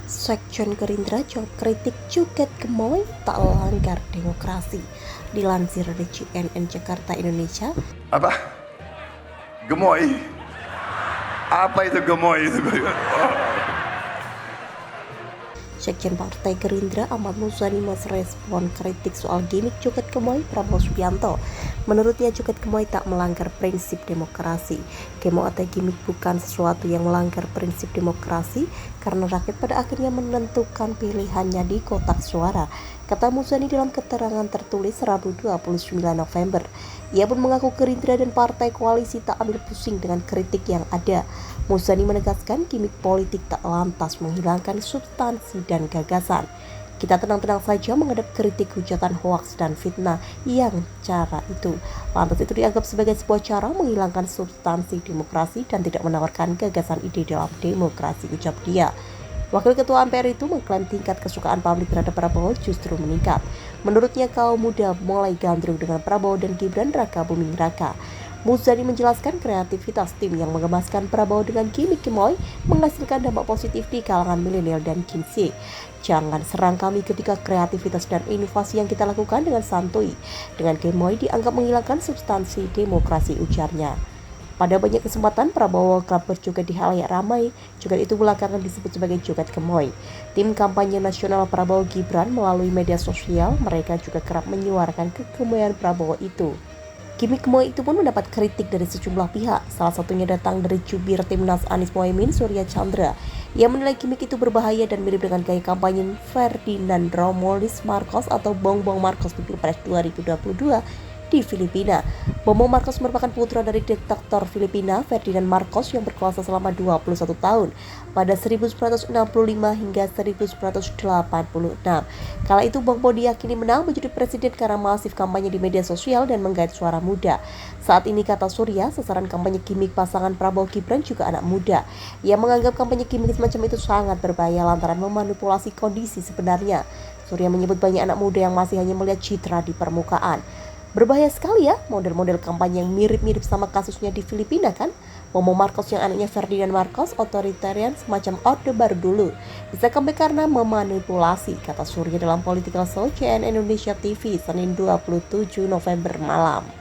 Sekjen Gerindra jawab kritik Juket Gemoy tak langgar demokrasi. Dilansir dari CNN Jakarta Indonesia. Apa? Gemoy? Apa itu gemoy itu? Sekjen Partai Gerindra Ahmad Muzani merespon kritik soal gimmick Joget Gemoy Prabowo Subianto. Menurutnya Joget Gemoy tak melanggar prinsip demokrasi. Kemo atau gimmick bukan sesuatu yang melanggar prinsip demokrasi karena rakyat pada akhirnya menentukan pilihannya di kotak suara, kata Muzani dalam keterangan tertulis Rabu 29 November. Ia pun mengaku Gerindra dan partai koalisi tak ambil pusing dengan kritik yang ada. Muzani menegaskan gimmick politik tak lantas menghilangkan substansi dan gagasan. Kita tenang-tenang saja menghadap kritik, hujatan, hoaks, dan fitnah yang cara itu. Lantas itu dianggap sebagai sebuah cara menghilangkan substansi demokrasi dan tidak menawarkan gagasan ide dalam demokrasi, ucap dia. Wakil Ketua MPR itu mengklaim tingkat kesukaan publik terhadap Prabowo justru meningkat. Menurutnya kaum muda mulai gandrung dengan Prabowo dan Gibran Raka Buming Raka. Muzani menjelaskan kreativitas tim yang mengemaskan Prabowo dengan gimmick Gemoy menghasilkan dampak positif di kalangan milenial dan Gen Z. Jangan serang kami ketika kreativitas dan inovasi yang kita lakukan dengan santuy. Dengan Gemoy dianggap menghilangkan substansi demokrasi, ujarnya. Pada banyak kesempatan Prabowo kerap berjoget di halayak ramai. Joget itu belakangan disebut sebagai joget Gemoy. Tim kampanye nasional Prabowo Gibran melalui media sosial, mereka juga kerap menyuarakan kegemoyan Prabowo itu. Gimik Gemoy itu pun mendapat kritik dari sejumlah pihak, salah satunya datang dari jubir Timnas Anies Mohaimin, Surya Chandra. Ia menilai gimik itu berbahaya dan mirip dengan gaya kampanye Ferdinand Romualdez Marcos atau Bongbong Marcos di Pilpres 2022 di Filipina. Bongbong Marcos merupakan putra dari diktator Filipina Ferdinand Marcos yang berkuasa selama 21 tahun pada 1965 hingga 1986. Kala itu Bongbong diyakini menang menjadi presiden karena masif kampanye di media sosial dan menggait suara muda. Saat ini, kata Surya, sasaran kampanye gimik pasangan Prabowo Gibran juga anak muda. Ia menganggap kampanye gimik semacam itu sangat berbahaya lantaran memanipulasi kondisi sebenarnya. Surya menyebut banyak anak muda yang masih hanya melihat citra di permukaan. Berbahaya sekali ya, model-model kampanye yang mirip-mirip sama kasusnya di Filipina kan? Bongbong Marcos yang anaknya Ferdinand Marcos otoritarian semacam Orde Baru dulu. Bisa comeback karena memanipulasi, kata Surya dalam Political Show CNN Indonesia TV Senin 27 November malam.